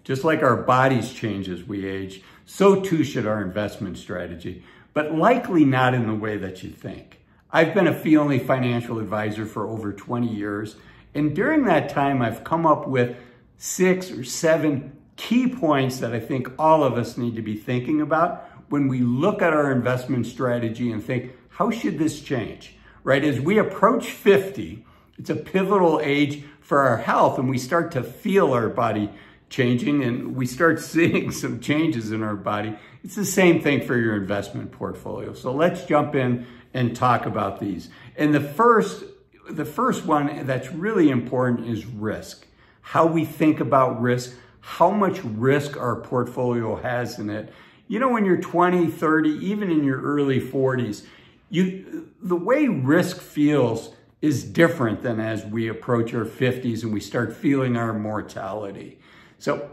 Just like our bodies change as we age, so too should our investment strategy, but likely not in the way that you think. I've been a fee-only financial advisor for over 20 years, and during that time, I've come up with 6 or 7 key points that I think all of us need to be thinking about when we look at our investment strategy and think, how should this change, right? As we approach 50, it's a pivotal age for our health, and we start to feel our body changing and we start seeing some changes in our body. It's the same thing for your investment portfolio. So let's jump in and talk about these. And the first one that's really important is risk. How we think about risk, how much risk our portfolio has in it. You know, when you're 20, 30, even in your early 40s, the way risk feels is different than as we approach our 50s and we start feeling our mortality. So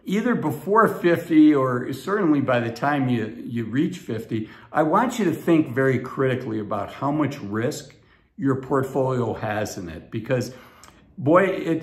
either before 50 or certainly by the time you reach 50, I want you to think very critically about how much risk your portfolio has in it. Because boy,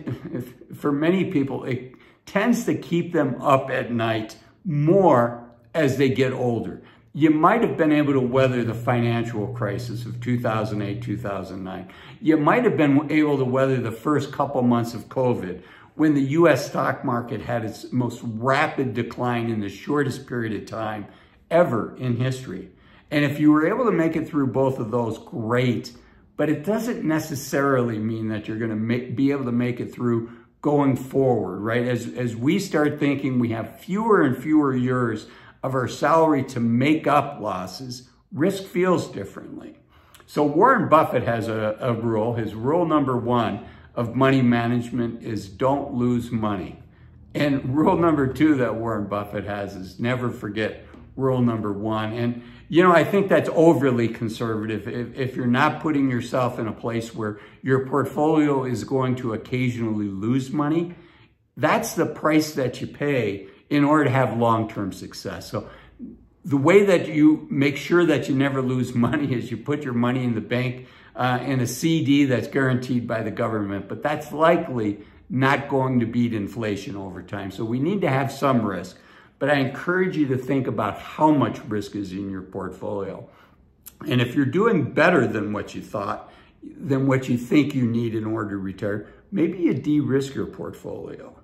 for many people, it tends to keep them up at night more as they get older. You might have been able to weather the financial crisis of 2008, 2009. You might have been able to weather the first couple months of COVID when the US stock market had its most rapid decline in the shortest period of time ever in history. And if you were able to make it through both of those, great. But it doesn't necessarily mean that you're going to be able to make it through going forward, right? As we start thinking we have fewer and fewer years of our salary to make up losses, risk feels differently. So Warren Buffett has a rule. His rule number 1 of money management is don't lose money. And rule number 2 that Warren Buffett has is never forget rule number 1. And, you know, I think that's overly conservative. If you're not putting yourself in a place where your portfolio is going to occasionally lose money, that's the price that you pay in order to have long-term success. So the way that you make sure that you never lose money is you put your money in the bank in a CD that's guaranteed by the government, but that's likely not going to beat inflation over time. So we need to have some risk, but I encourage you to think about how much risk is in your portfolio. And if you're doing better than what you thought, than what you think you need in order to retire, maybe you de-risk your portfolio.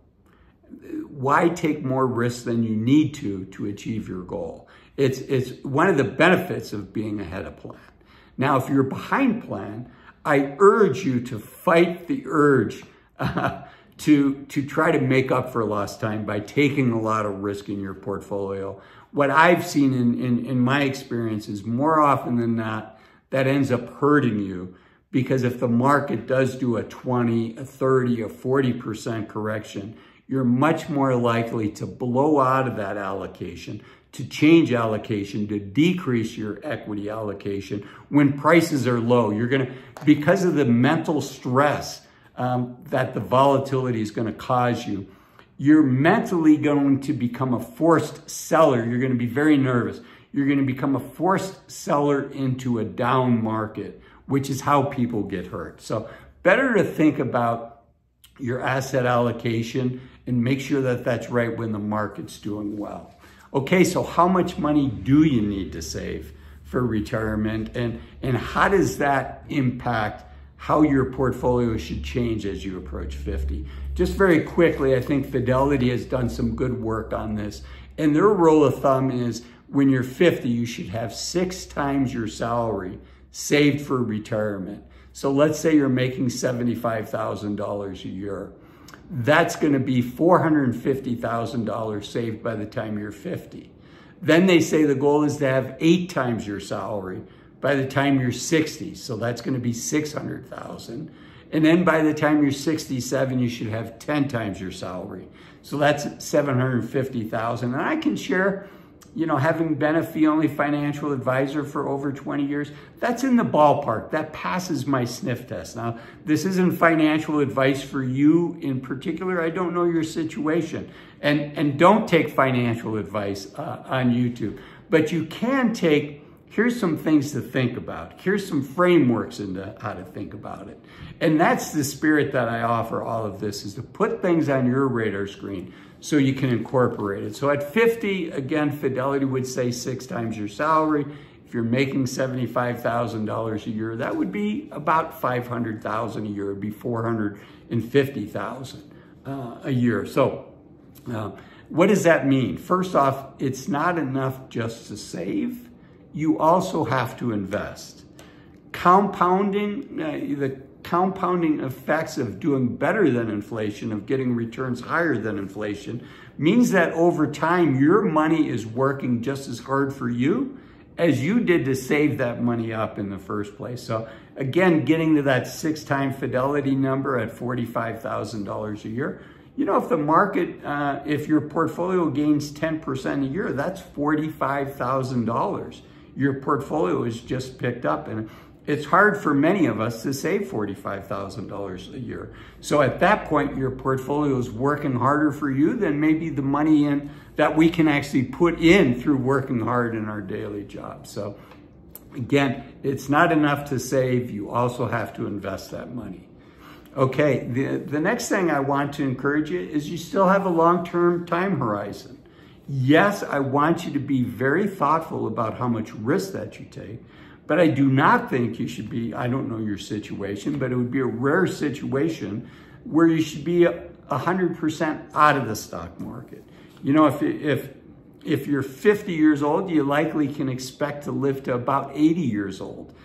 Why take more risk than you need to achieve your goal? It's one of the benefits of being ahead of plan. Now, if you're behind plan, I urge you to fight the urge to try to make up for lost time by taking a lot of risk in your portfolio. What I've seen in my experience is more often than not, that ends up hurting you, because if the market does do a 20, a 30, a 40% correction, you're much more likely to blow out of that allocation, to change allocation, to decrease your equity allocation when prices are low. You're gonna, because of the mental stress that the volatility is gonna cause you, you're mentally going to become a forced seller. You're gonna be very nervous. You're gonna become a forced seller into a down market, which is how people get hurt. So better to think about your asset allocation and make sure that that's right when the market's doing well. Okay, so how much money do you need to save for retirement, and how does that impact how your portfolio should change as you approach 50? Just very quickly, I think Fidelity has done some good work on this, and their rule of thumb is when you're 50, you should have 6 times your salary saved for retirement. So let's say you're making $75,000 a year. That's going to be $450,000 saved by the time you're 50. Then they say the goal is to have 8 times your salary by the time you're 60. So that's going to be $600,000. And then by the time you're 67, you should have 10 times your salary. So that's $750,000. And I can share, you know, having been a fee-only financial advisor for over 20 years, that's in the ballpark. That passes my sniff test. Now, this isn't financial advice for you in particular. I don't know your situation. And don't take financial advice on YouTube. But you can take here's some things to think about. Here's some frameworks into how to think about it. And that's the spirit that I offer all of this, is to put things on your radar screen so you can incorporate it. So at 50, again, Fidelity would say 6 times your salary. If you're making $75,000 a year, that would be about $500,000 a year. It'd be $450,000 a year. So what does that mean? First off, it's not enough just to save. You also have to invest. Compounding, the compounding effects of doing better than inflation, of getting returns higher than inflation, means that over time, your money is working just as hard for you as you did to save that money up in the first place. So again, getting to that 6-time Fidelity number at $45,000 a year, you know, if the market, if your portfolio gains 10% a year, that's $45,000. Your portfolio is just picked up, and it's hard for many of us to save $45,000 a year. So at that point, your portfolio is working harder for you than maybe the money in that we can actually put in through working hard in our daily job. So again, it's not enough to save. You also have to invest that money. Okay, the next thing I want to encourage you is you still have a long-term time horizon. Yes, I want you to be very thoughtful about how much risk that you take, but I do not think you should be, I don't know your situation, but it would be a rare situation where you should be 100% out of the stock market. You know, if you're 50 years old, you likely can expect to live to about 80 years old.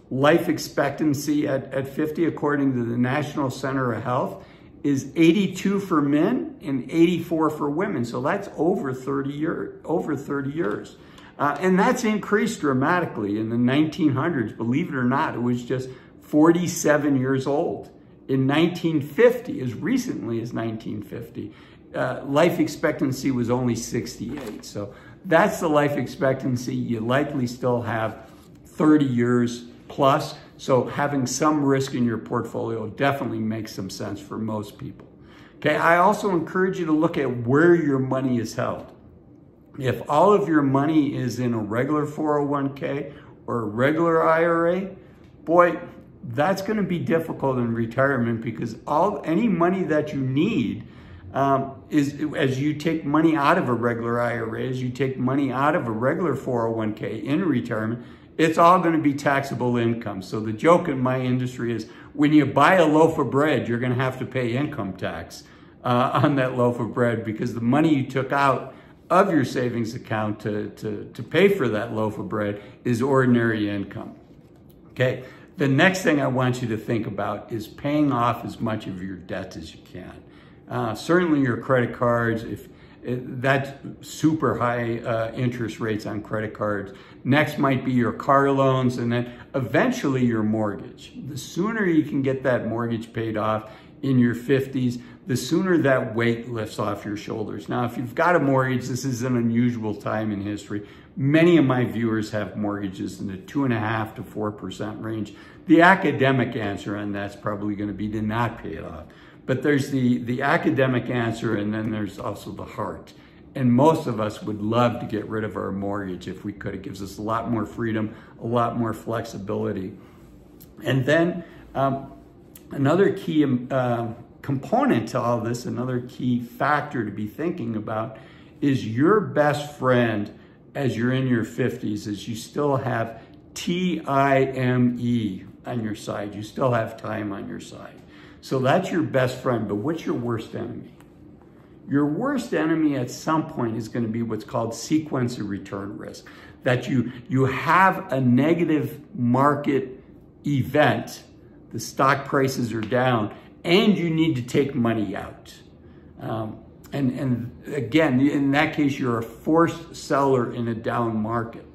Life expectancy at 50, according to the National Center of Health, is 82 for men and 84 for women. So that's over 30 years. And that's increased dramatically. In the 1900s, believe it or not, it was just 47 years old. In 1950, as recently as 1950, life expectancy was only 68. So that's the life expectancy. You likely still have 30 years plus. So having some risk in your portfolio definitely makes some sense for most people. Okay, I also encourage you to look at where your money is held. If all of your money is in a regular 401k or a regular IRA, boy, that's going to be difficult in retirement, because any money that you need is, as you take money out of a regular IRA, as you take money out of a regular 401k in retirement, it's all going to be taxable income. So the joke in my industry is, when you buy a loaf of bread, you're going to have to pay income tax on that loaf of bread, because the money you took out of your savings account to pay for that loaf of bread is ordinary income. Okay, the next thing I want you to think about is paying off as much of your debt as you can. Certainly your credit cards, that's super high interest rates on credit cards. Next might be your car loans, and then eventually your mortgage. The sooner you can get that mortgage paid off in your 50s, the sooner that weight lifts off your shoulders. Now, if you've got a mortgage, this is an unusual time in history. Many of my viewers have mortgages in the 2.5% to 4% range. The academic answer on that's probably going to be to not pay it off. But there's the academic answer, and then there's also the heart. And most of us would love to get rid of our mortgage if we could. It gives us a lot more freedom, a lot more flexibility. And then another key component to all this, another key factor to be thinking about, is your best friend as you're in your 50s, is you still have TIME on your side. You still have time on your side. So that's your best friend, but what's your worst enemy? Your worst enemy at some point is going to be what's called sequence of return risk. That you have a negative market event, the stock prices are down, and you need to take money out. And again, in that case, you're a forced seller in a down market.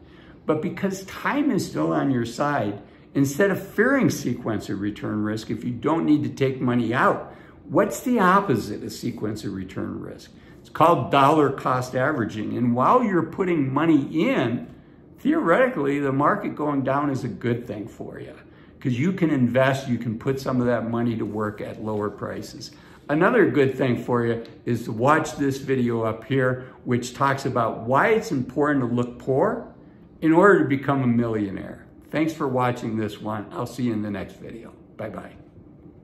But because time is still on your side, instead of fearing sequence of return risk, if you don't need to take money out, what's the opposite of sequence of return risk? It's called dollar cost averaging. And while you're putting money in, theoretically, the market going down is a good thing for you, because you can invest, you can put some of that money to work at lower prices. Another good thing for you is to watch this video up here, which talks about why it's important to look poor in order to become a millionaire. Thanks for watching this one. I'll see you in the next video. Bye-bye.